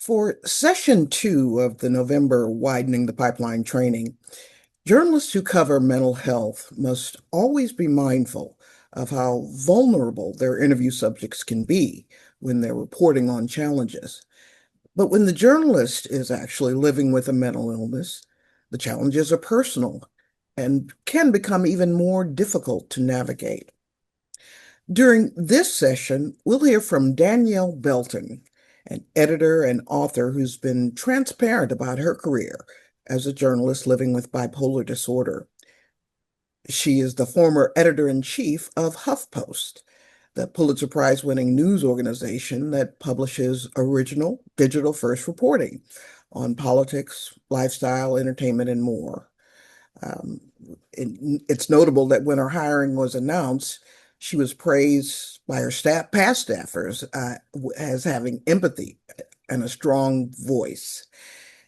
For session two of the November Widening the Pipeline training, journalists who cover mental health must always be mindful of how vulnerable their interview subjects can be when they're reporting on challenges. But when the journalist is actually living with a mental illness, the challenges are personal and can become even more difficult to navigate. During this session, we'll hear from Danielle Belton, an editor and author who's been transparent about her career as a journalist living with bipolar disorder. She is the former editor-in-chief of HuffPost, the Pulitzer Prize-winning news organization that publishes original digital-first reporting on politics, lifestyle, entertainment, and more. Um, it's notable that when her hiring was announced, she was praised by her past staffers as having empathy and a strong voice.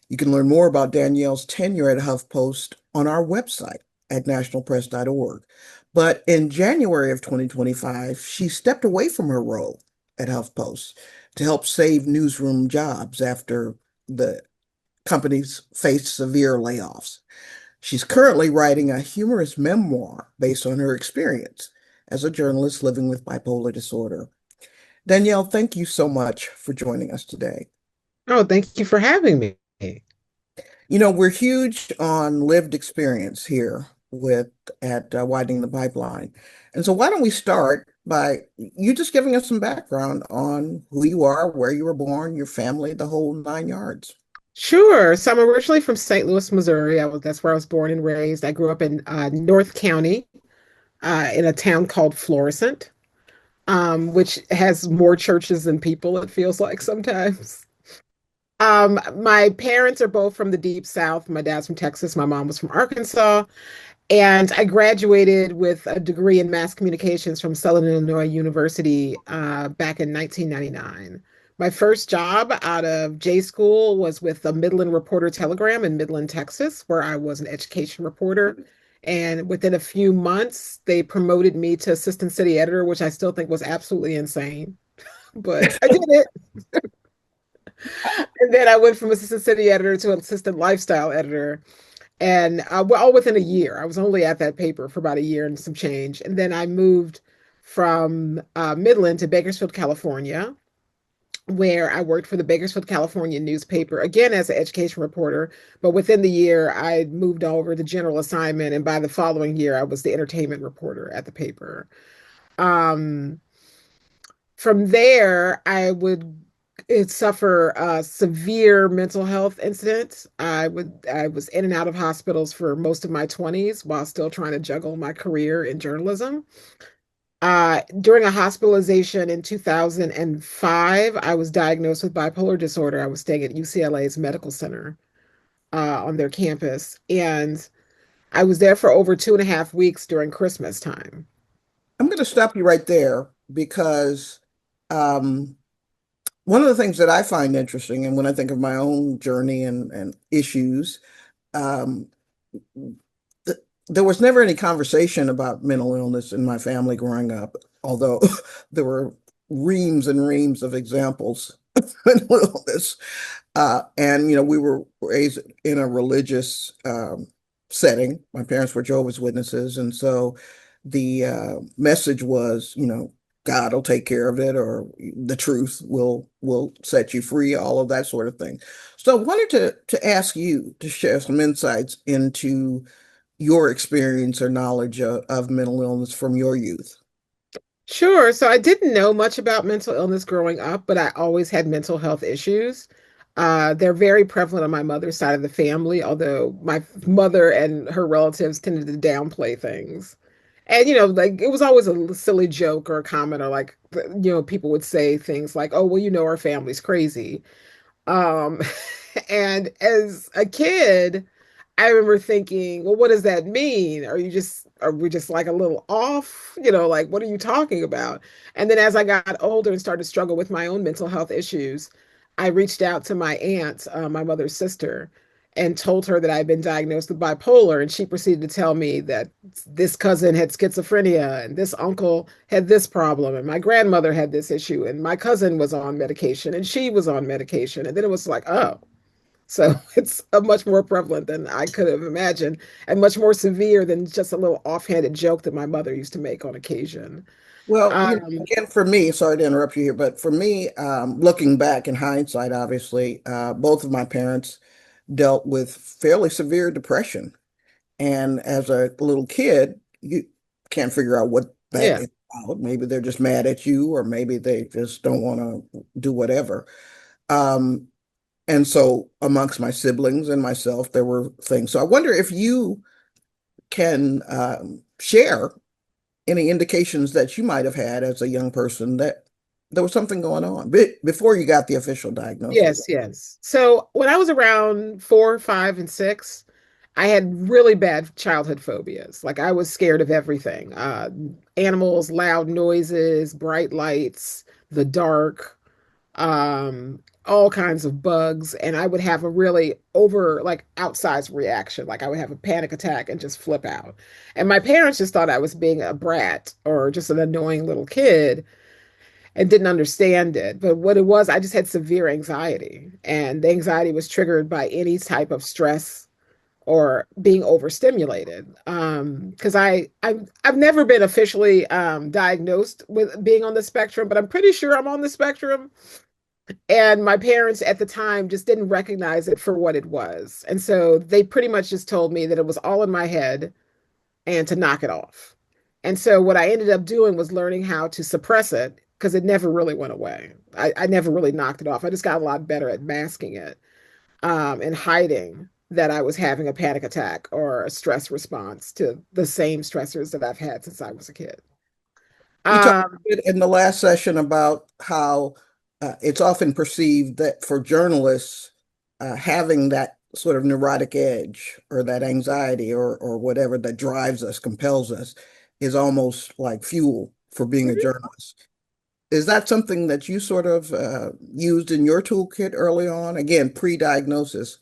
You can learn more about Danielle's tenure at HuffPost on our website at nationalpress.org. But in January of 2025, she stepped away from her role at HuffPost to help save newsroom jobs after the companies faced severe layoffs. She's currently writing a humorous memoir based on her experience as a journalist living with bipolar disorder. Danielle, thank you so much for joining us today. Oh, thank you for having me. We're huge on lived experience here with at Widening the Pipeline. And so why don't we start by you just giving us some background on who you are, where you were born, your family, the whole nine yards. Sure. So I'm originally from St. Louis, Missouri. That's where I was born and raised. I grew up in North County, in a town called Florissant, which has more churches than people, it feels like sometimes. My parents are both from the deep South. My dad's from Texas, my mom was from Arkansas. And I graduated with a degree in mass communications from Southern Illinois University back in 1999. My first job out of J school was with the Midland Reporter Telegram in Midland, Texas, where I was an education reporter. And within a few months, they promoted me to assistant city editor, which I still think was absolutely insane, but I did it. And then I went from assistant city editor to assistant lifestyle editor. And well, all within a year. I was only at that paper for about a year and some change. And then I moved from Midland to Bakersfield, California, where I worked for the Bakersfield, California newspaper, again as an education reporter. But within the year, I moved over to general assignment. And by the following year, I was the entertainment reporter at the paper. Um, from there, suffer severe mental health incidents. I was in and out of hospitals for most of my 20s while still trying to juggle my career in journalism. During a hospitalization in 2005, I was diagnosed with bipolar disorder. I was staying at UCLA's medical center on their campus, and I was there for over 2.5 weeks during Christmas time. I'm going to stop you right there because um, one of the things that I find interesting, and when I think of my own journey and issues, um, th there was never any conversation about mental illness in my family growing up, although there were reams and reams of examples of mental illness. We were raised in a religious setting. My parents were Jehovah's Witnesses, and so the message was, God will take care of it, or the truth will set you free, all of that sort of thing. So I wanted to ask you to share some insights into your experience or knowledge of mental illness from your youth. Sure. So I didn't know much about mental illness growing up, but I always had mental health issues. They're very prevalent on my mother's side of the family, although my mother and her relatives tended to downplay things. And, like it was always a silly joke or a comment, or like, people would say things like, oh, well, our family's crazy. Um, and as a kid, I remember thinking, well, what does that mean? Are we just like a little off? Like, what are you talking about? And then as I got older and started to struggle with my own mental health issues, I reached out to my aunt, my mother's sister, and told her that I'd been diagnosed with bipolar. And she proceeded to tell me that this cousin had schizophrenia and this uncle had this problem and my grandmother had this issue and my cousin was on medication and she was on medication. And then it was like, oh, so it's a much more prevalent than I could have imagined and much more severe than just a little offhanded joke that my mother used to make on occasion. Well, Um, again, for me, sorry to interrupt you here, but for me, looking back in hindsight, obviously, both of my parents dealt with fairly severe depression. And as a little kid, you can't figure out what that yeah. is about. Maybe they're just mad at you, or maybe they just don't want to do whatever. Um, and so, amongst my siblings and myself, there were things. So, I wonder if you can share any indications that you might have had as a young person that there was something going on before you got the official diagnosis. Yes, yes. So when I was around 4, 5, and 6, I had really bad childhood phobias. Like I was scared of everything. Animals, loud noises, bright lights, the dark, all kinds of bugs. And I would have a really like outsized reaction. Like I would have a panic attack and just flip out. And my parents just thought I was being a brat or just an annoying little kid and didn't understand it. But what it was, I just had severe anxiety, and the anxiety was triggered by any type of stress or being overstimulated. Because I've never been officially diagnosed with being on the spectrum, but I'm pretty sure I'm on the spectrum. And my parents at the time just didn't recognize it for what it was, and so they pretty much just told me that it was all in my head and to knock it off. And so what I ended up doing was learning how to suppress it because it never really went away. I never really knocked it off. I just got a lot better at masking it and hiding that I was having a panic attack or a stress response to the same stressors that I've had since I was a kid. You talked Um, a bit in the last session about how it's often perceived that for journalists, having that sort of neurotic edge or that anxiety or whatever that drives us, compels us, is almost like fuel for being a journalist. Is that something that you sort of used in your toolkit early on? Again, pre-diagnosis,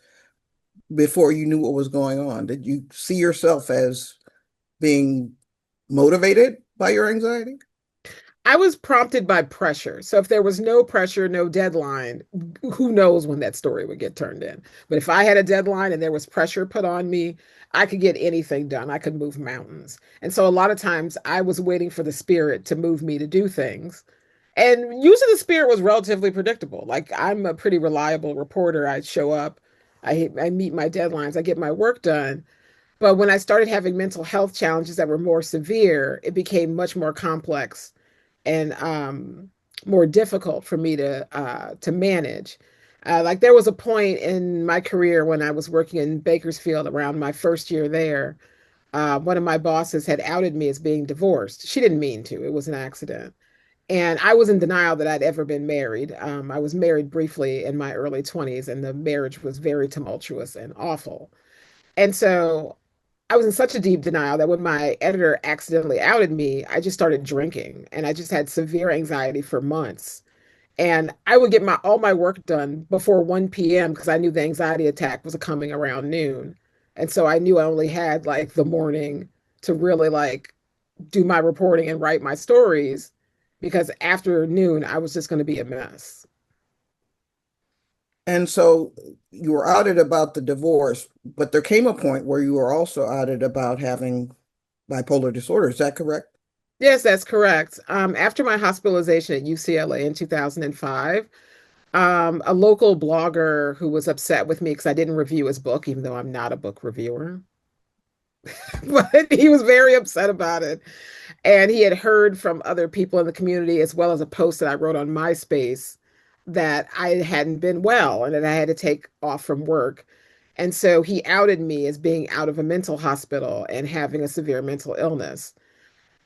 before you knew what was going on. Did you see yourself as being motivated by your anxiety? I was prompted by pressure. So if there was no pressure, no deadline, who knows when that story would get turned in. But if I had a deadline and there was pressure put on me, I could get anything done. I could move mountains. And so a lot of times I was waiting for the spirit to move me to do things. And usually the spirit was relatively predictable. Like I'm a pretty reliable reporter. I show up, I meet my deadlines, I get my work done. But when I started having mental health challenges that were more severe, it became much more complex and more difficult for me to manage. Like there was a point in my career when I was working in Bakersfield around my first year there. One of my bosses had outed me as being divorced. She didn't mean to; it was an accident. And I was in denial that I'd ever been married. I was married briefly in my early 20s, and the marriage was very tumultuous and awful. And so I was in such a deep denial that when my editor accidentally outed me, I just started drinking and I just had severe anxiety for months. And I would get my all my work done before 1 p.m. because I knew the anxiety attack was coming around noon. And so I knew I only had like the morning to really like do my reporting and write my stories because after noon I was just going to be a mess. And so you were outed about the divorce, but there came a point where you were also outed about having bipolar disorder. Is that correct? Yes, that's correct. After my hospitalization at UCLA in 2005, a local blogger who was upset with me because I didn't review his book, even though I'm not a book reviewer, but he was very upset about it. And he had heard from other people in the community, as well as a post that I wrote on MySpace, that I hadn't been well and that I had to take off from work. And so he outed me as being out of a mental hospital and having a severe mental illness.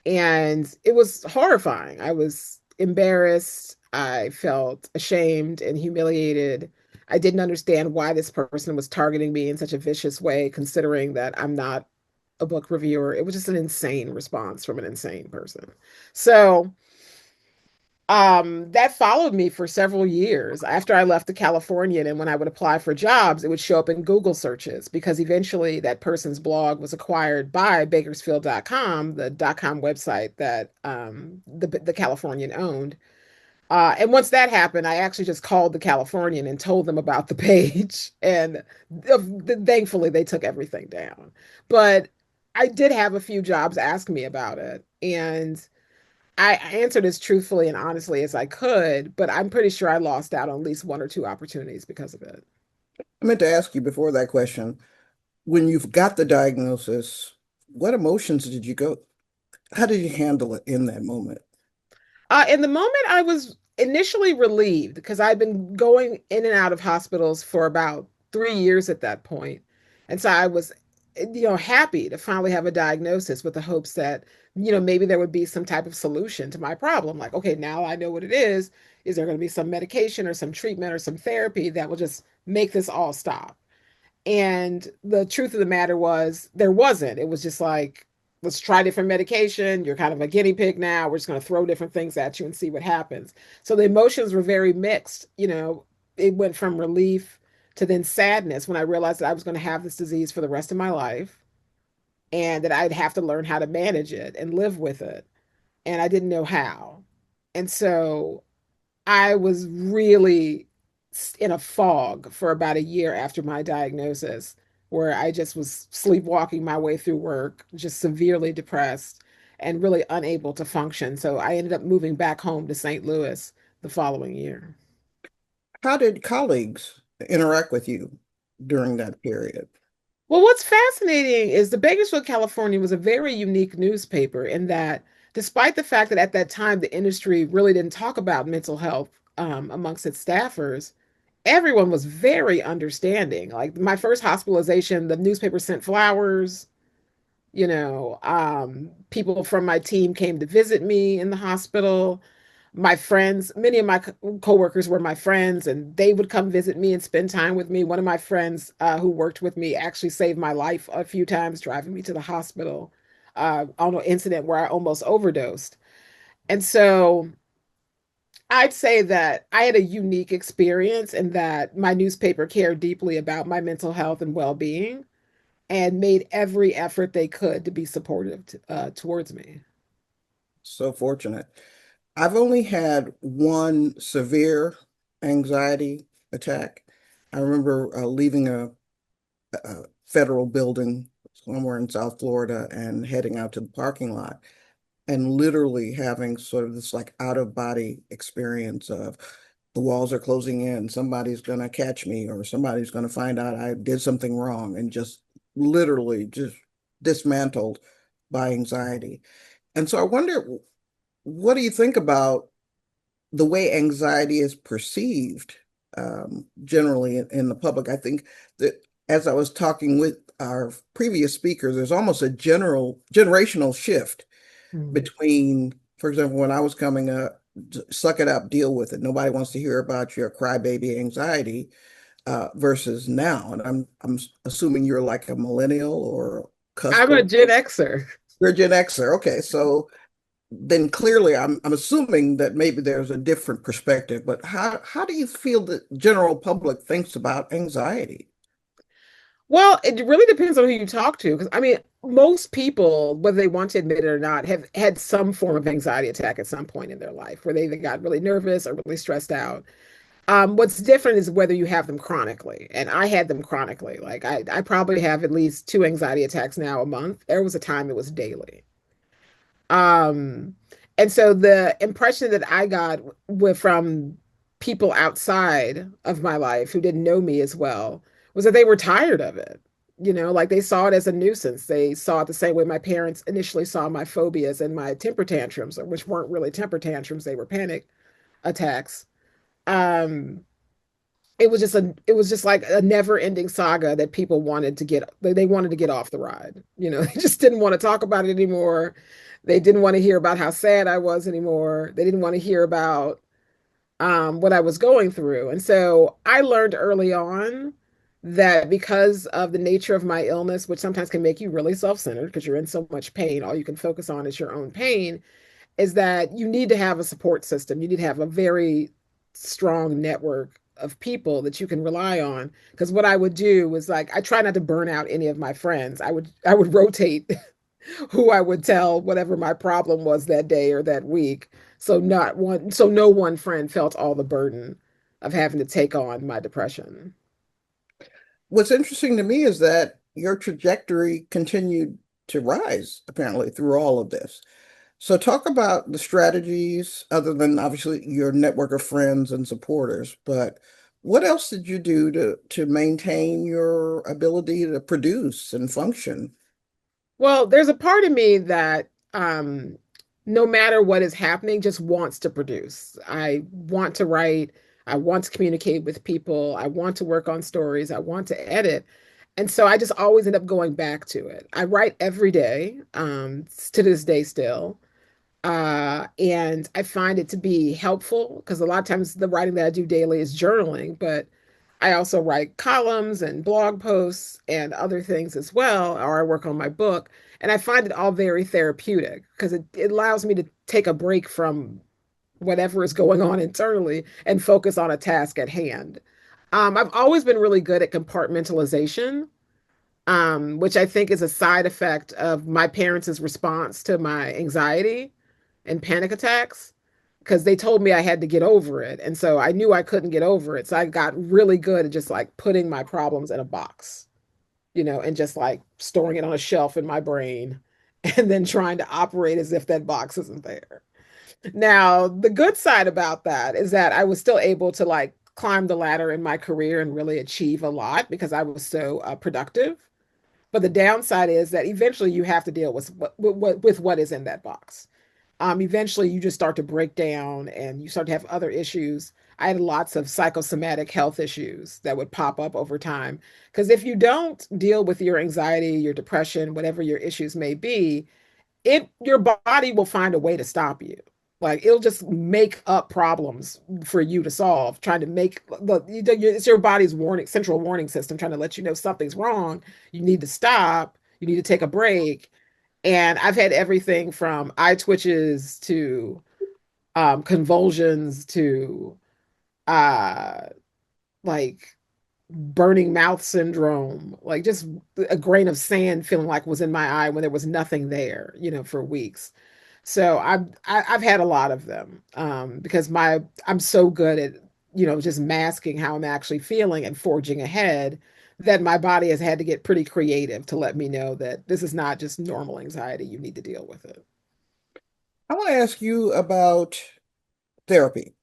And it was horrifying. I was embarrassed. I felt ashamed and humiliated. I didn't understand why this person was targeting me in such a vicious way, considering that I'm not a book reviewer. It was just an insane response from an insane person. So That followed me for several years after I left the Californian. And when I would apply for jobs, it would show up in Google searches because eventually that person's blog was acquired by Bakersfield.com, the .com website that the Californian owned. And once that happened, I actually just called the Californian and told them about the page. And thankfully, they took everything down. But I did have a few jobs ask me about it. And I answered as truthfully and honestly as I could, but I'm pretty sure I lost out on at least one or two opportunities because of it. I meant to ask you before that question, when you've got the diagnosis, what emotions did you go? How did you handle it in that moment? In the moment, I was initially relieved because I'd been going in and out of hospitals for about 3 years at that point. And so I was, happy to finally have a diagnosis with the hopes that, maybe there would be some type of solution to my problem. Like, okay, now I know what it is. Is there going to be some medication or some treatment or some therapy that will just make this all stop? And the truth of the matter was, there wasn't. It was just like, let's try different medication. You're kind of a guinea pig now. We're just going to throw different things at you and see what happens. So the emotions were very mixed. It went from relief to then sadness when I realized that I was going to have this disease for the rest of my life and that I'd have to learn how to manage it and live with it. And I didn't know how. And so I was really in a fog for about a year after my diagnosis, where I just was sleepwalking my way through work, just severely depressed and really unable to function. So I ended up moving back home to St. Louis the following year. How did colleagues interact with you during that period? Well, what's fascinating is the Bakersfield California was a very unique newspaper in that, despite the fact that at that time the industry really didn't talk about mental health amongst its staffers, everyone was very understanding. Like my first hospitalization, the newspaper sent flowers. People from my team came to visit me in the hospital. My friends, many of my coworkers were my friends, and they would come visit me and spend time with me. One of my friends who worked with me actually saved my life a few times, driving me to the hospital on an incident where I almost overdosed. And so I'd say that I had a unique experience in that my newspaper cared deeply about my mental health and well-being and made every effort they could to be supportive towards me. So fortunate. I've only had one severe anxiety attack. I remember leaving a federal building somewhere in South Florida and heading out to the parking lot and literally having sort of this like out of body experience of the walls are closing in, somebody's going to catch me or somebody's going to find out I did something wrong and just literally just dismantled by anxiety. And so I wonder, what do you think about the way anxiety is perceived generally in the public? I think that as I was talking with our previous speakers, there's almost a generational shift Mm. between, for example, when I was coming up, suck it up, deal with it. Nobody wants to hear about your crybaby anxiety versus now. And I'm assuming you're like a millennial or cusp I'm a of Gen Xer. you're a Gen Xer. Okay, so then clearly I'm assuming that maybe there's a different perspective, but how do you feel the general public thinks about anxiety? Well, it really depends on who you talk to. Because I mean, most people, whether they want to admit it or not, have had some form of anxiety attack at some point in their life where they either got really nervous or really stressed out. What's different is whether you have them chronically. And I had them chronically. Like I probably have at least two anxiety attacks now a month. There was a time it was daily. Um, and so the impression that I got from people outside of my life who didn't know me as well was that they were tired of it. Like they saw it as a nuisance. They saw it the same way my parents initially saw my phobias and my temper tantrums, which weren't really temper tantrums, they were panic attacks. Um, it was just like a never-ending saga that people wanted to get they wanted to get off the ride. They just didn't want to talk about it anymore. They didn't want to hear about how sad I was anymore. They didn't want to hear about what I was going through. And so I learned early on that because of the nature of my illness, which sometimes can make you really self-centered because you're in so much pain, all you can focus on is your own pain, is that you need to have a support system. You need to have a very strong network of people that you can rely on. Because what I would do was like I try not to burn out any of my friends. I would rotate who I would tell whatever my problem was that day or that week. So no one friend felt all the burden of having to take on my depression. What's interesting to me is that your trajectory continued to rise, apparently, through all of this. So, talk about the strategies, other than obviously your network of friends and supporters, but what else did you do to maintain your ability to produce and function? Well, there's a part of me that no matter what is happening, just wants to produce. I want to write. I want to communicate with people. I want to work on stories. I want to edit. And so I just always end up going back to it. I write every day, to this day still. And I find it to be helpful because a lot of times the writing that I do daily is journaling, but I also write columns and blog posts and other things as well, or I work on my book. And I find it all very therapeutic because it allows me to take a break from whatever is going on internally and focus on a task at hand. I've always been really good at compartmentalization, which I think is a side effect of my parents' response to my anxiety and panic attacks because they told me I had to get over it. And so I knew I couldn't get over it. So I got really good at just like putting my problems in a box, and just like storing it on a shelf in my brain and then trying to operate as if that box isn't there. Now, the good side about that is that I was still able to like climb the ladder in my career and really achieve a lot because I was so productive. But the downside is that eventually you have to deal with what is in that box. Eventually you just start to break down and you start to have other issues. I had lots of psychosomatic health issues that would pop up over time. Because if you don't deal with your anxiety, your depression, whatever your issues may be, your body will find a way to stop you. Like it'll just make up problems for you to solve, trying to make it's your body's central warning system trying to let you know something's wrong. You need to stop. You need to take a break. And I've had everything from eye twitches to convulsions to uh, like burning mouth syndrome, like just a grain of sand feeling like was in my eye when there was nothing there, for weeks. So I've had a lot of them because I'm so good at just masking how I'm actually feeling and forging ahead that my body has had to get pretty creative to let me know that this is not just normal anxiety. You need to deal with it. I want to ask you about therapy.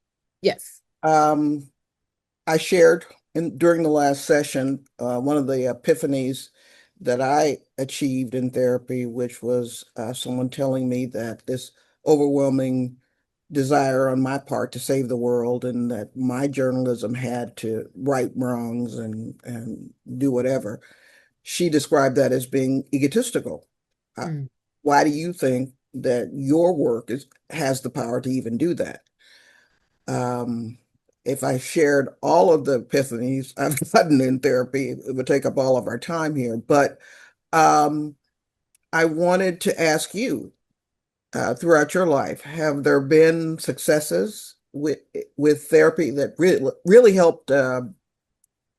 Yes. Um, I shared during the last session one of the epiphanies that I achieved in therapy, which was someone telling me that this overwhelming desire on my part to save the world and that my journalism had to right wrongs and do whatever. She described that as being egotistical. Uh, Mm. why do you think that your work has the power to even do that? Um, if I shared all of the epiphanies I've gotten in therapy, it would take up all of our time here. But um, I wanted to ask you, throughout your life, have there been successes with therapy that really helped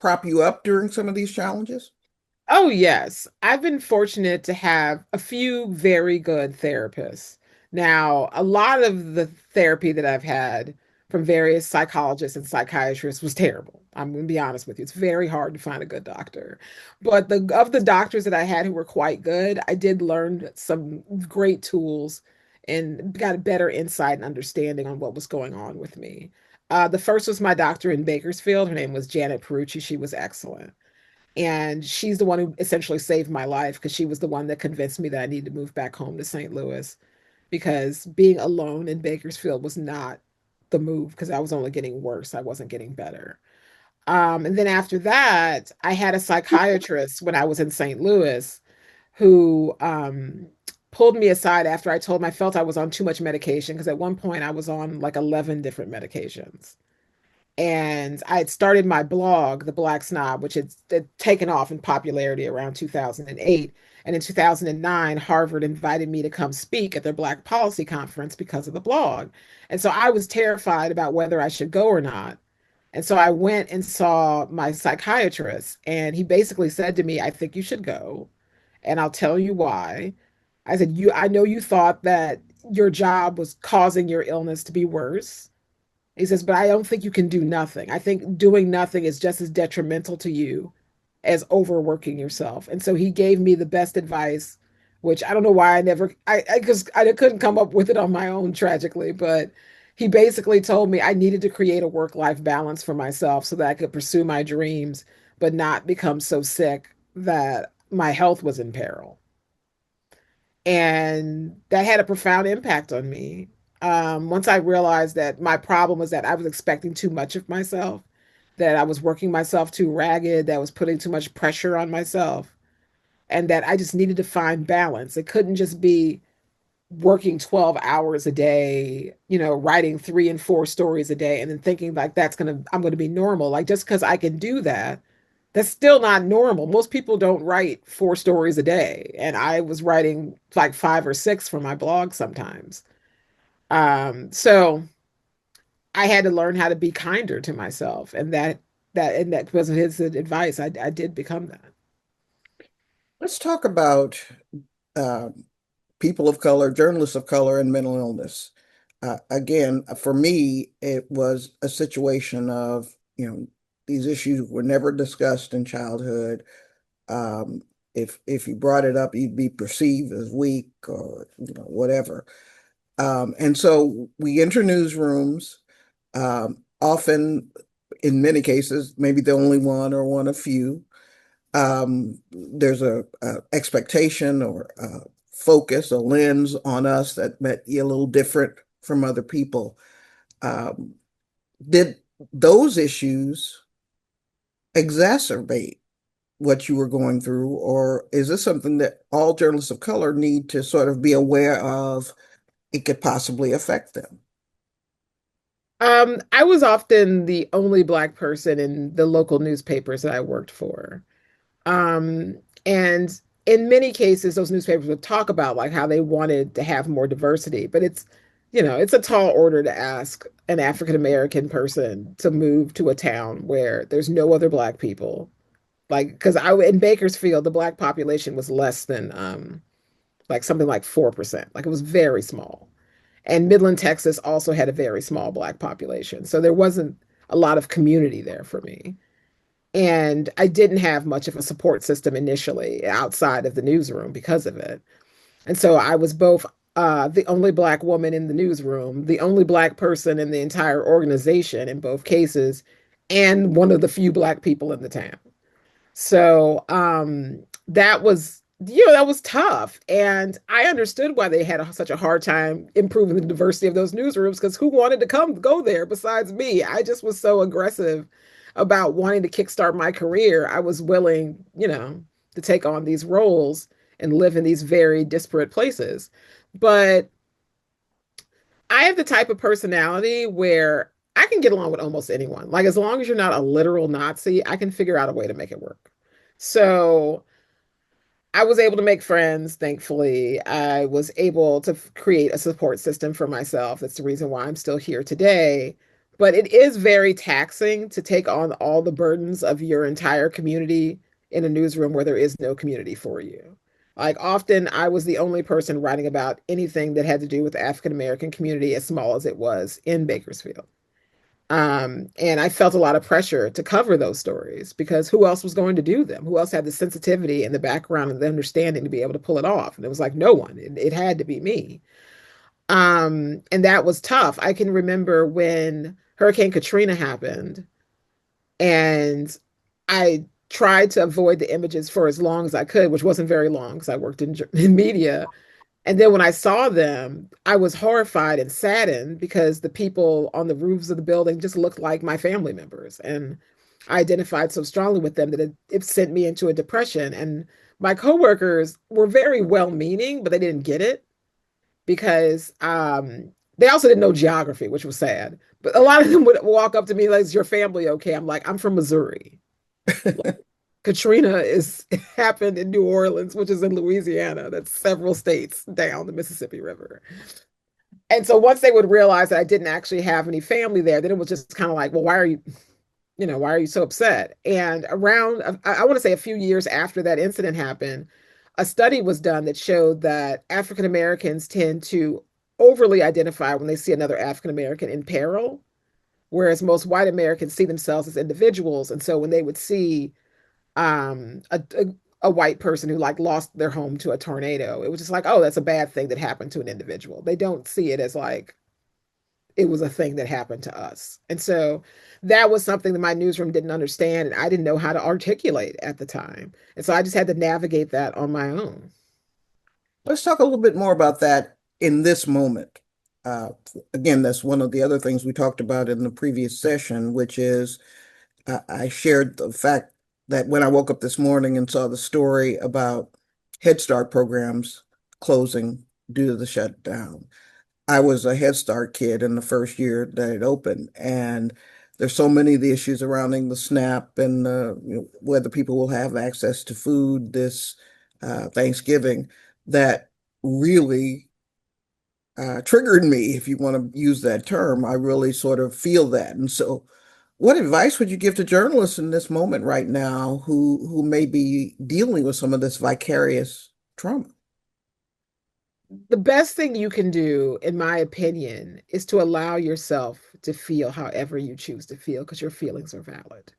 prop you up during some of these challenges? Oh, yes. I've been fortunate to have a few very good therapists. Now, a lot of the therapy that I've had from various psychologists and psychiatrists was terrible. I'm going to be honest with you. It's very hard to find a good doctor. But of the doctors that I had who were quite good, I did learn some great tools and got a better insight and understanding on what was going on with me. The first was my doctor in Bakersfield. Her name was Janet Perucci. She was excellent. And she's the one who essentially saved my life because she was the one that convinced me that I needed to move back home to St. Louis because being alone in Bakersfield was not the move because I was only getting worse. I wasn't getting better. And then after that, I had a psychiatrist when I was in St. Louis who pulled me aside after I told him I felt I was on too much medication because at one point I was on like 11 different medications. And I had started my blog, The Black Snob, which had taken off in popularity around 2008. And in 2009, Harvard invited me to come speak at their Black Policy Conference because of the blog. And so I was terrified about whether I should go or not. And so I went and saw my psychiatrist, and he basically said to me, I think you should go, and I'll tell you why. I said, I know you thought that your job was causing your illness to be worse. He says, but I don't think you can do nothing. I think doing nothing is just as detrimental to you as overworking yourself. And so he gave me the best advice, which I don't know why I couldn't come up with it on my own, tragically, but he basically told me I needed to create a work-life balance for myself so that I could pursue my dreams, but not become so sick that my health was in peril. And that had a profound impact on me. Once I realized that my problem was that I was expecting too much of myself, that I was working myself too ragged, that I was putting too much pressure on myself, and that I just needed to find balance. It couldn't just be working 12 hours a day, writing 3 and 4 stories a day, and then thinking like I'm gonna be normal. Like just because I can do that, that's still not normal. Most people don't write 4 stories a day, and I was writing like 5 or 6 for my blog sometimes. So I had to learn how to be kinder to myself, and that because of his advice, I did become that. Let's talk about uh, people of color, journalists of color, and mental illness. Again, for me, it was a situation of, these issues were never discussed in childhood. Um, if you brought it up, you'd be perceived as weak or whatever. And so we enter newsrooms, often, in many cases, maybe the only one or one of few. There's a expectation or a focus, a lens on us that might be a little different from other people. Um, did those issues exacerbate what you were going through, or is this something that all journalists of color need to sort of be aware of? It could possibly affect them. I was often the only Black person in the local newspapers that I worked for. Um, and in many cases, those newspapers would talk about like how they wanted to have more diversity, but it's a tall order to ask an African American person to move to a town where there's no other Black people. Like, because I in Bakersfield, the Black population was less than like something like 4%. Like it was very small. And Midland, Texas also had a very small Black population. So there wasn't a lot of community there for me. And I didn't have much of a support system initially outside of the newsroom because of it. And so I was both the only Black woman in the newsroom, the only Black person in the entire organization in both cases, and one of the few Black people in the town. So that was tough. And I understood why they had such a hard time improving the diversity of those newsrooms because who wanted to go there besides me? I just was so aggressive about wanting to kickstart my career. I was willing, to take on these roles and live in these very disparate places. But I have the type of personality where I can get along with almost anyone. Like as long as you're not a literal Nazi, I can figure out a way to make it work. So I was able to make friends, thankfully. I was able to create a support system for myself. That's the reason why I'm still here today. But it is very taxing to take on all the burdens of your entire community in a newsroom where there is no community for you. Like often I was the only person writing about anything that had to do with the African American community, as small as it was in Bakersfield. And I felt a lot of pressure to cover those stories because who else was going to do them? Who else had the sensitivity and the background and the understanding to be able to pull it off? And it was like no one. It had to be me. And that was tough. I can remember when Hurricane Katrina happened, and I tried to avoid the images for as long as I could, which wasn't very long because I worked in media. And then when I saw them, I was horrified and saddened because the people on the roofs of the building just looked like my family members. And I identified so strongly with them that it sent me into a depression. And my coworkers were very well meaning, but they didn't get it because They also didn't know geography, which was sad. But a lot of them would walk up to me like, "Is your family okay?" I'm like, "I'm from Missouri. Katrina is happened in New Orleans, which is in Louisiana. That's several states down the Mississippi River." And so once they would realize that I didn't actually have any family there, then it was just kind of like, "Well, why are you, why are you so upset?" And around, I want to say a few years after that incident happened, a study was done that showed that African Americans tend to overly identify when they see another African American in peril, whereas most white Americans see themselves as individuals. And so when they would see a white person who like lost their home to a tornado, it was just like, oh, that's a bad thing that happened to an individual. They don't see it as like it was a thing that happened to us. And so that was something that my newsroom didn't understand and I didn't know how to articulate at the time. And so I just had to navigate that on my own. Let's talk a little bit more about that in this moment. Uh, Again, that's one of the other things we talked about in the previous session, which is I shared the fact that when I woke up this morning and saw the story about Head Start programs closing due to the shutdown, I was a Head Start kid in the first year that it opened, and there's so many of the issues surrounding the SNAP and whether people will have access to food this Thanksgiving that really triggered me, if you want to use that term. I really sort of feel that. And so, what advice would you give to journalists in this moment right now who may be dealing with some of this vicarious trauma? The best thing you can do, in my opinion, is to allow yourself to feel however you choose to feel because your feelings are valid.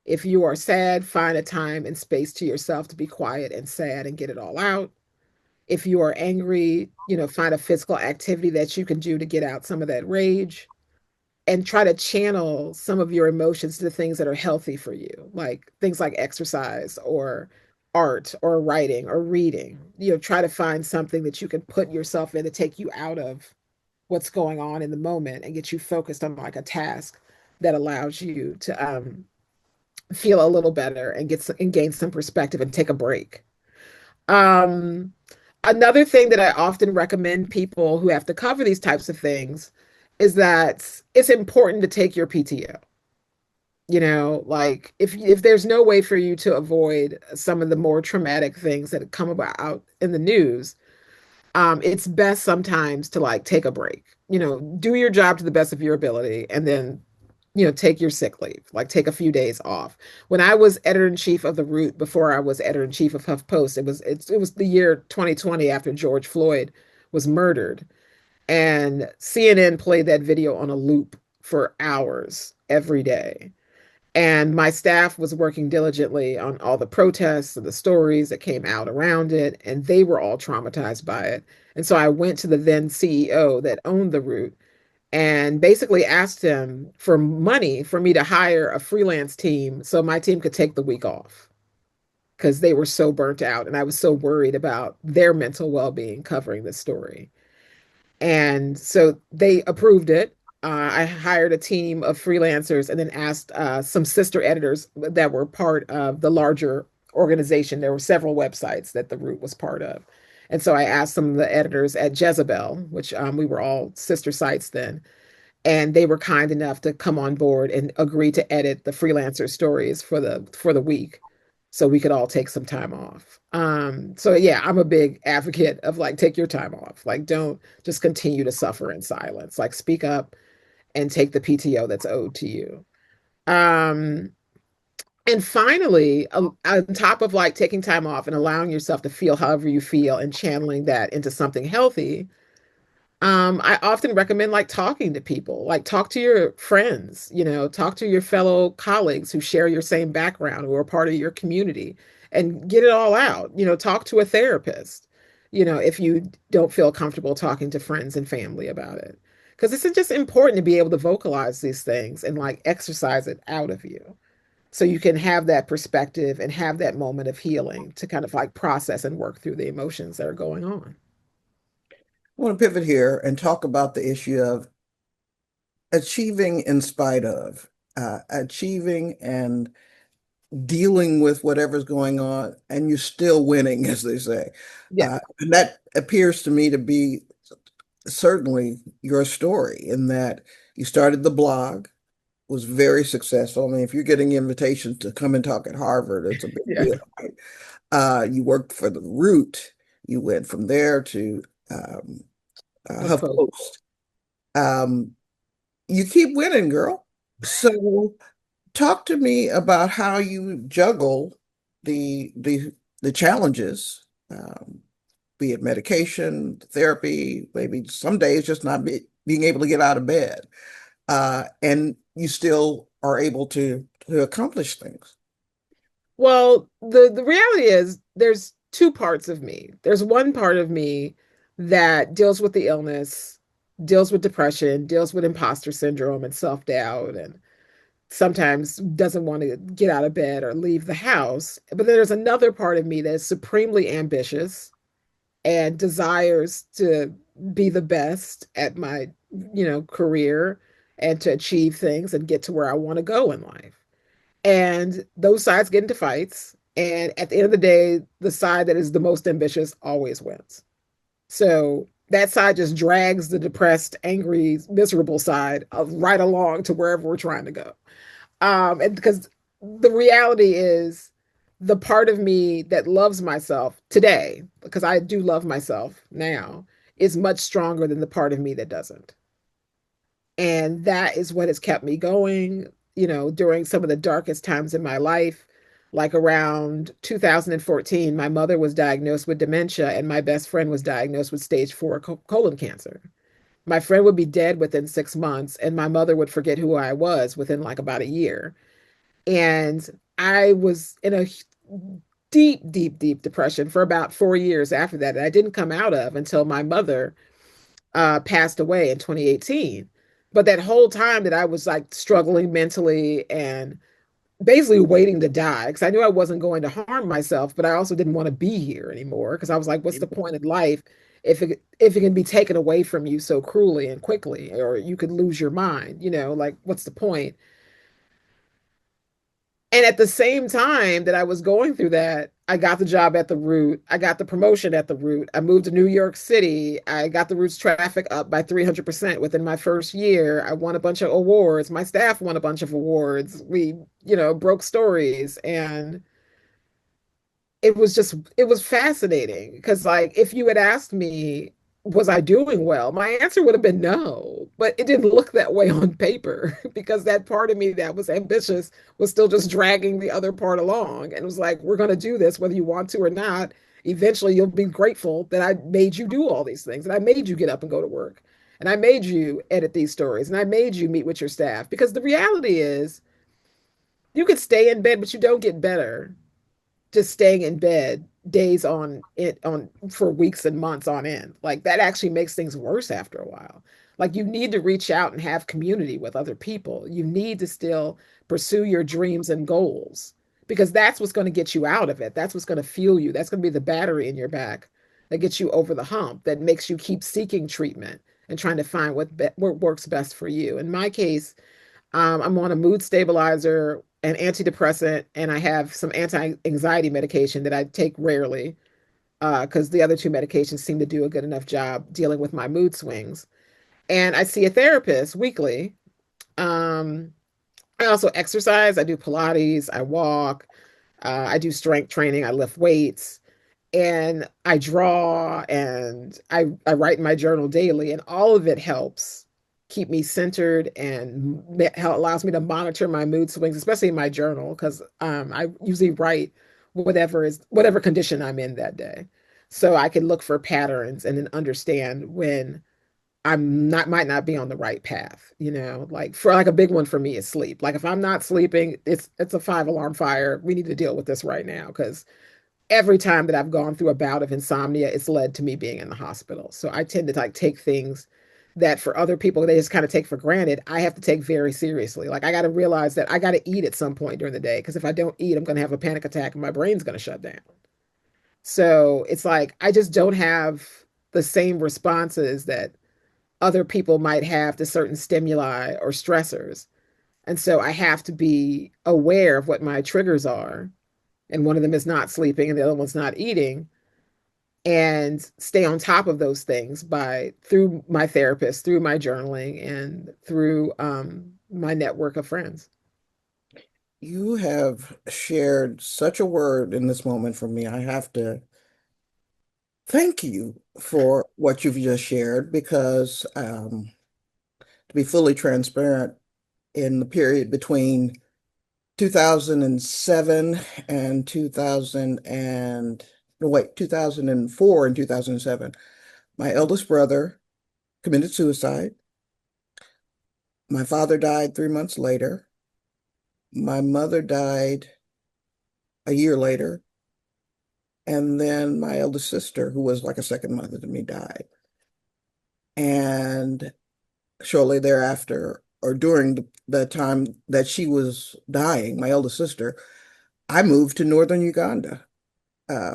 If you are sad, find a time and space to yourself to be quiet and sad and get it all out. If you are angry, find a physical activity that you can do to get out some of that rage and try to channel some of your emotions to things that are healthy for you, like things like exercise or art or writing or reading. Try to find something that you can put yourself in to take you out of what's going on in the moment and get you focused on like a task that allows you to feel a little better and gain some perspective and take a break. Um, Another thing that I often recommend people who have to cover these types of things is that it's important to take your PTO. Like if there's no way for you to avoid some of the more traumatic things that come about out in the news, it's best sometimes to like take a break. Do your job to the best of your ability and then take your sick leave, like take a few days off. When I was editor in chief of the Root before I was editor in chief of HuffPost, it was the year 2020 after George Floyd was murdered, and CNN played that video on a loop for hours every day. And my staff was working diligently on all the protests and the stories that came out around it, and they were all traumatized by it. And so I went to the then CEO that owned the Root and basically asked him for money for me to hire a freelance team so my team could take the week off because they were so burnt out and I was so worried about their mental well-being covering this story. And so they approved it. I hired a team of freelancers and then asked some sister editors that were part of the larger organization. There were several websites that the Root was part of. And so I asked some of the editors at Jezebel, which we were all sister sites then, and they were kind enough to come on board and agree to edit the freelancer stories for the week so we could all take some time off. So yeah, I'm a big advocate of like take your time off. Like don't just continue to suffer in silence. Like speak up and take the PTO that's owed to you. Um and finally, on top of like taking time off and allowing yourself to feel however you feel and channeling that into something healthy, I often recommend like talking to people, like talk to your friends, talk to your fellow colleagues who share your same background, who are part of your community, and get it all out. Talk to a therapist, if you don't feel comfortable talking to friends and family about it. Because it's just important to be able to vocalize these things and like exercise it out of you so you can have that perspective and have that moment of healing to kind of like process and work through the emotions that are going on. I want to pivot here and talk about the issue of achieving in spite of, achieving and dealing with whatever's going on, and you're still winning, as they say. Yeah. And that appears to me to be certainly your story in that you started the blog, was very successful. I mean, if you're getting invitations to come and talk at Harvard, it's a big Yes. deal, right? You worked for the Root. You went from there to um, HuffPost. HuffPost. Um, you keep winning, girl. So talk to me about how you juggle the challenges, be it medication, therapy, maybe some days just not being able to get out of bed, and you still are able to accomplish things. Well, the reality is there's two parts of me. There's one part of me that deals with the illness, deals with depression, deals with imposter syndrome and self-doubt, and sometimes doesn't want to get out of bed or leave the house. But then there's another part of me that is supremely ambitious and desires to be the best at my, career and to achieve things and get to where I want to go in life. And those sides get into fights. And at the end of the day, the side that is the most ambitious always wins. So that side just drags the depressed, angry, miserable side of right along to wherever we're trying to go. And because the reality is, the part of me that loves myself today, because I do love myself now, is much stronger than the part of me that doesn't. And that is what has kept me going, during some of the darkest times in my life. Like around 2014, my mother was diagnosed with dementia, and my best friend was diagnosed with stage four colon cancer. My friend would be dead within 6 months, and my mother would forget who I was within like about a year. And I was in a deep, deep, deep depression for about 4 years after that. And I didn't come out of until my mother passed away in 2018. But that whole time that I was like struggling mentally and basically waiting to die, because I knew I wasn't going to harm myself, but I also didn't want to be here anymore because I was like, what's the point in life if it can be taken away from you so cruelly and quickly, or you could lose your mind, like what's the point? And at the same time that I was going through that, I got the job at the Root. I got the promotion at the Root. I moved to New York City. I got the Root's traffic up by 300% within my first year. I won a bunch of awards. My staff won a bunch of awards. We, broke stories. And it was fascinating because, like, if you had asked me, was I doing well, my answer would have been no, but it didn't look that way on paper because that part of me that was ambitious was still just dragging the other part along, and it was like, we're going to do this whether you want to or not. Eventually you'll be grateful that I made you do all these things, and I made you get up and go to work, and I made you edit these stories, and I made you meet with your staff, because the reality is you could stay in bed but you don't get better just staying in bed days on it on for weeks and months on end. Like that actually makes things worse after a while. Like you need to reach out and have community with other people. You need to still pursue your dreams and goals, because that's what's going to get you out of it. That's what's going to fuel you. That's going to be the battery in your back that gets you over the hump, that makes you keep seeking treatment and trying to find what works best for you. In my case, I'm on a mood stabilizer, an antidepressant, and I have some anti-anxiety medication that I take rarely, because the other two medications seem to do a good enough job dealing with my mood swings. And I see a therapist weekly. Um, I also exercise. I do Pilates. I walk. I do strength training. I lift weights, and I draw, and I write in my journal daily, and all of it helps keep me centered and allows me to monitor my mood swings, especially in my journal, because I usually write whatever condition I'm in that day, so I can look for patterns and then understand when I'm not might not be on the right path. Like for like a big one for me is sleep. Like if I'm not sleeping, it's a five alarm fire. We need to deal with this right now, because every time that I've gone through a bout of insomnia, it's led to me being in the hospital. So I tend to like take things that for other people they just kind of take for granted. I have to take very seriously. Like I got to realize that I got to eat at some point during the day, because if I don't eat, I'm going to have a panic attack and my brain's going to shut down. So it's like I just don't have the same responses that other people might have to certain stimuli or stressors. And so I have to be aware of what my triggers are, and one of them is not sleeping and the other one's not eating, and stay on top of those things by through my therapist, through my journaling, and through my network of friends. You have shared such a word in this moment for me. I have to thank you for what you've just shared because, to be fully transparent, in the period between 2007 and 2000 and no, wait, 2004 and 2007, my eldest brother committed suicide. My father died 3 months later. My mother died a year later. And then my eldest sister, who was like a second mother to me, died. And shortly thereafter, or during the time that she was dying, my eldest sister, I moved to northern Uganda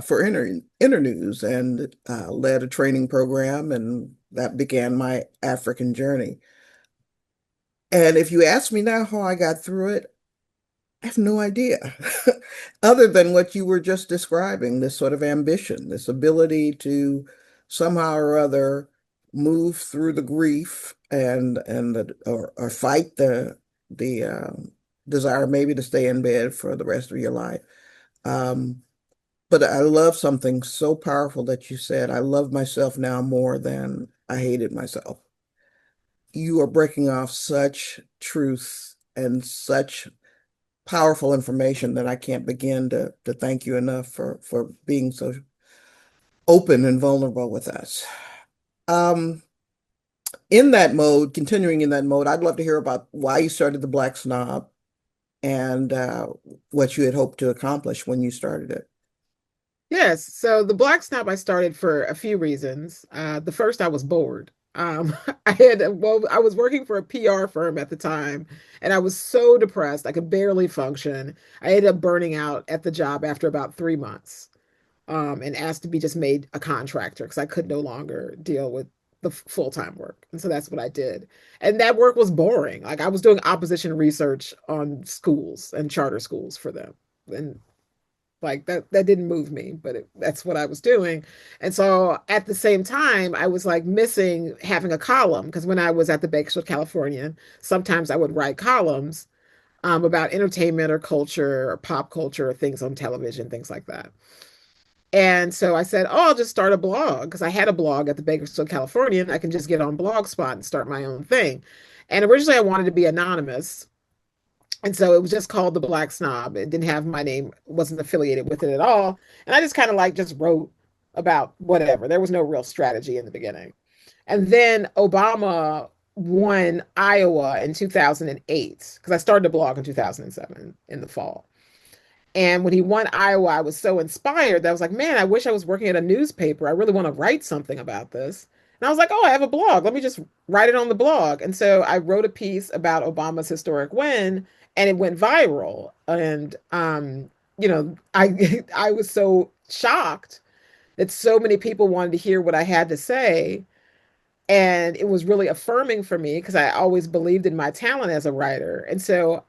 for internews and led a training program, and that began my African journey. And if you ask me now how I got through it, I have no idea, other than what you were just describing, this sort of ambition, this ability to somehow or other move through the grief or fight the desire maybe to stay in bed for the rest of your life. Um, but I love something so powerful that you said, I love myself now more than I hated myself. You are breaking off such truth and such powerful information that I can't begin to thank you enough for being so open and vulnerable with us. Um, in that mode, continuing in that mode, I'd love to hear about why you started the Black Snob and what you had hoped to accomplish when you started it. Yes, so the Black Snob I started for a few reasons. The first, I was bored. I was working for a PR firm at the time, and I was so depressed I could barely function. I ended up burning out at the job after about 3 months, and asked to be just made a contractor because I could no longer deal with the full-time work. And so that's what I did. And that work was boring. Like I was doing opposition research on schools and charter schools for them. And like that didn't move me, but that's what I was doing. And so at the same time, I was like missing having a column because when I was at the Bakersfield Californian, sometimes I would write columns about entertainment or culture or pop culture or things on television, things like that. And so I said, oh, I'll just start a blog because I had a blog at the Bakersfield Californian. I can just get on Blogspot and start my own thing. And originally I wanted to be anonymous. And so it was just called The Black Snob. It didn't have my name, wasn't affiliated with it at all. And I just kind of like just wrote about whatever. There was no real strategy in the beginning. And then Obama won Iowa in 2008 because I started a blog in 2007 in the fall. And when he won Iowa, I was so inspired that I was like, man, I wish I was working at a newspaper. I really want to write something about this. And I was like, oh, I have a blog. Let me just write it on the blog. And so I wrote a piece about Obama's historic win, and it went viral. And I was so shocked that so many people wanted to hear what I had to say. And it was really affirming for me because I always believed in my talent as a writer. And so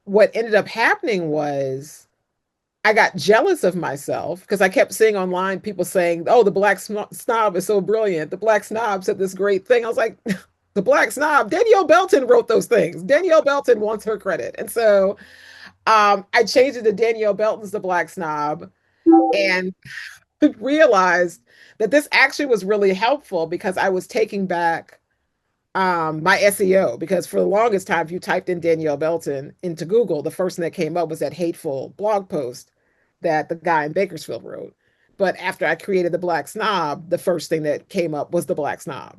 what ended up happening was I got jealous of myself because I kept seeing online people saying, "Oh, the Black Snob is so brilliant. The Black Snob said this great thing." I was like, "The Black Snob, Danielle Belton wrote those things. Danielle Belton wants her credit." And so I changed it to Danielle Belton's The Black Snob and realized that this actually was really helpful because I was taking back my SEO because for the longest time, if you typed in Danielle Belton into Google, the first thing that came up was that hateful blog post that the guy in Bakersfield wrote. But after I created the Black Snob, the first thing that came up was the Black Snob.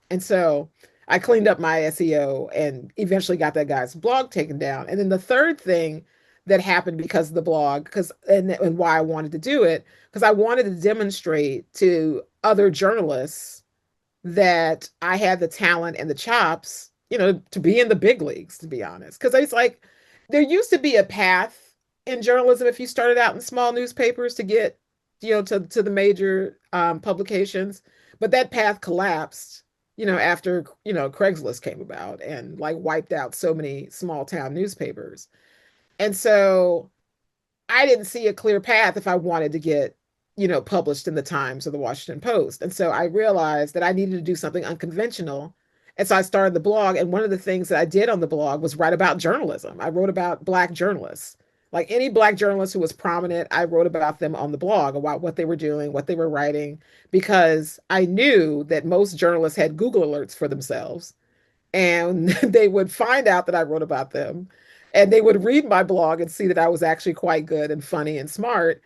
And so I cleaned up my SEO and eventually got that guy's blog taken down. And then the third thing that happened because of the blog, and why I wanted to do it, because I wanted to demonstrate to other journalists that I had the talent and the chops, to be in the big leagues, to be honest. Because it's like there used to be a path in journalism if you started out in small newspapers to get, to the major publications, but that path collapsed, after, Craigslist came about and like wiped out so many small town newspapers. And so I didn't see a clear path if I wanted to get published in the Times or the Washington Post. And so I realized that I needed to do something unconventional. And so I started the blog. And one of the things that I did on the blog was write about journalism. I wrote about Black journalists. Like any Black journalist who was prominent, I wrote about them on the blog, about what they were doing, what they were writing, because I knew that most journalists had Google alerts for themselves. And they would find out that I wrote about them. And they would read my blog and see that I was actually quite good and funny and smart,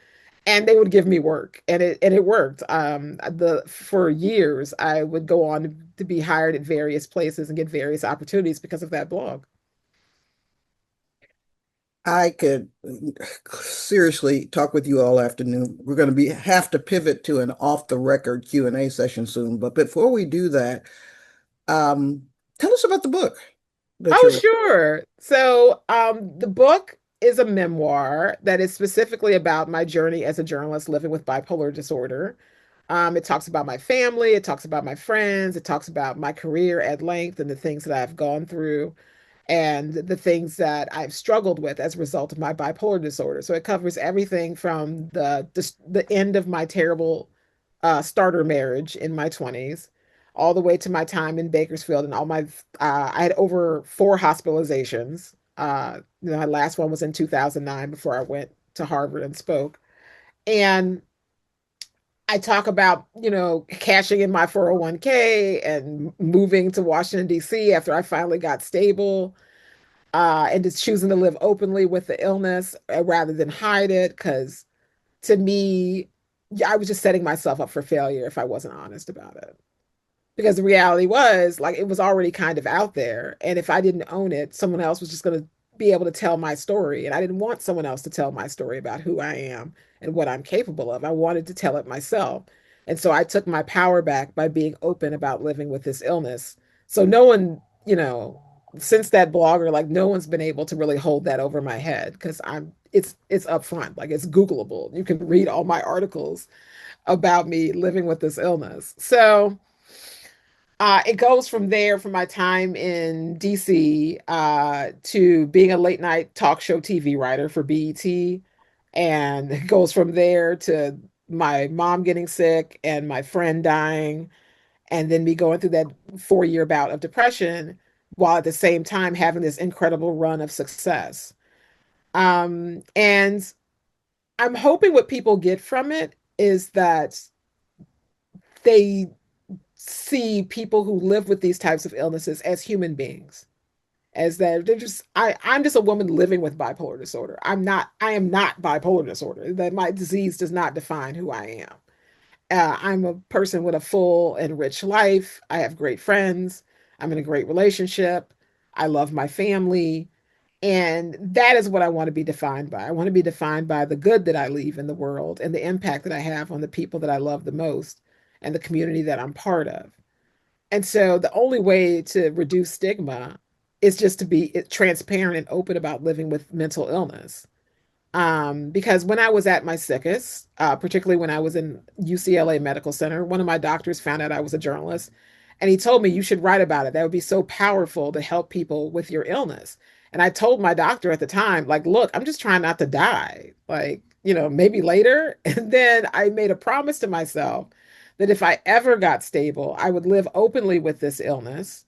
and they would give me work, and it worked. The For years I would go on to be hired at various places and get various opportunities because of that blog. I could seriously talk with you all afternoon. We're going to be have to pivot to an off the record Q&A session soon. But before we do that, um, tell us about the book that Oh, you're. sure. So, the book is a memoir that is specifically about my journey as a journalist living with bipolar disorder. It talks about my family, it talks about my friends, it talks about my career at length and the things that I've gone through and the things that I've struggled with as a result of my bipolar disorder. So it covers everything from the end of my terrible starter marriage in my 20s, all the way to my time in Bakersfield and all my I had over four hospitalizations. My last one was in 2009 before I went to Harvard and spoke. And I talk about, cashing in my 401k and moving to Washington, D.C. after I finally got stable, and just choosing to live openly with the illness rather than hide it. Because to me, yeah, I was just setting myself up for failure if I wasn't honest about it. Because the reality was, like, it was already kind of out there. And if I didn't own it, someone else was just going to be able to tell my story. And I didn't want someone else to tell my story about who I am and what I'm capable of. I wanted to tell it myself. And so I took my power back by being open about living with this illness. So no one, since that blogger, like no one's been able to really hold that over my head because it's upfront, like it's Googleable. You can read all my articles about me living with this illness. So it goes from there, from my time in DC, to being a late night talk show TV writer for BET. And it goes from there to my mom getting sick and my friend dying, and then me going through that 4 year bout of depression while at the same time having this incredible run of success. And I'm hoping what people get from it is that they see people who live with these types of illnesses as human beings, as that I'm just a woman living with bipolar disorder. I am not bipolar disorder. That my disease does not define who I am. I'm a person with a full and rich life. I have great friends. I'm in a great relationship. I love my family. And that is what I want to be defined by. I want to be defined by the good that I leave in the world and the impact that I have on the people that I love the most and the community that I'm part of. And so the only way to reduce stigma is just to be transparent and open about living with mental illness. Because when I was at my sickest, particularly when I was in UCLA Medical Center, one of my doctors found out I was a journalist, and he told me, you should write about it. That would be so powerful to help people with your illness. And I told my doctor at the time, like, look, I'm just trying not to die. Like, maybe later. And then I made a promise to myself that if I ever got stable, I would live openly with this illness,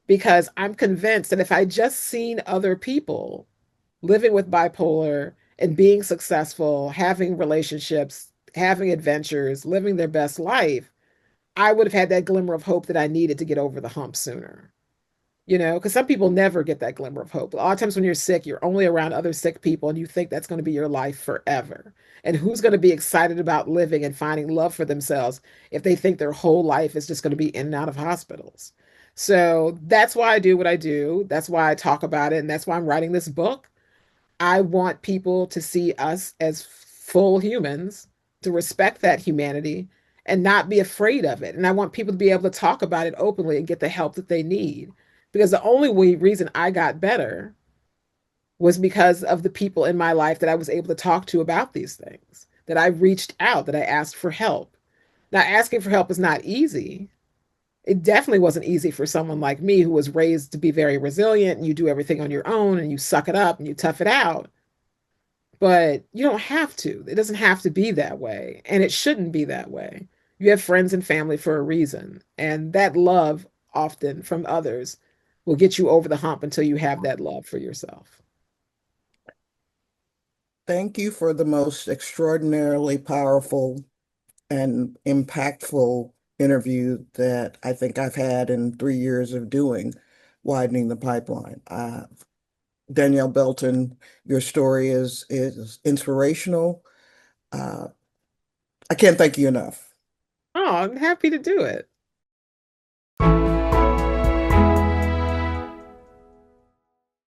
because I'm convinced that if I just seen other people living with bipolar and being successful, having relationships, having adventures, living their best life, I would have had that glimmer of hope that I needed to get over the hump sooner. Because some people never get that glimmer of hope. A lot of times when you're sick, you're only around other sick people and you think that's going to be your life forever. And who's going to be excited about living and finding love for themselves if they think their whole life is just going to be in and out of hospitals? So that's why I do what I do. That's why I talk about it. And that's why I'm writing this book. I want people to see us as full humans, to respect that humanity and not be afraid of it. And I want people to be able to talk about it openly and get the help that they need. Because the only reason I got better was because of the people in my life that I was able to talk to about these things, that I reached out, that I asked for help. Now, asking for help is not easy. It definitely wasn't easy for someone like me who was raised to be very resilient and you do everything on your own and you suck it up and you tough it out. But you don't have to. It doesn't have to be that way, and it shouldn't be that way. You have friends and family for a reason, and that love often from others will get you over the hump until you have that love for yourself. Thank you for the most extraordinarily powerful and impactful interview that I think I've had in 3 years of doing Widening the Pipeline. Danielle Belton, your story is inspirational. Uh, I can't thank you enough. Oh, I'm happy to do it.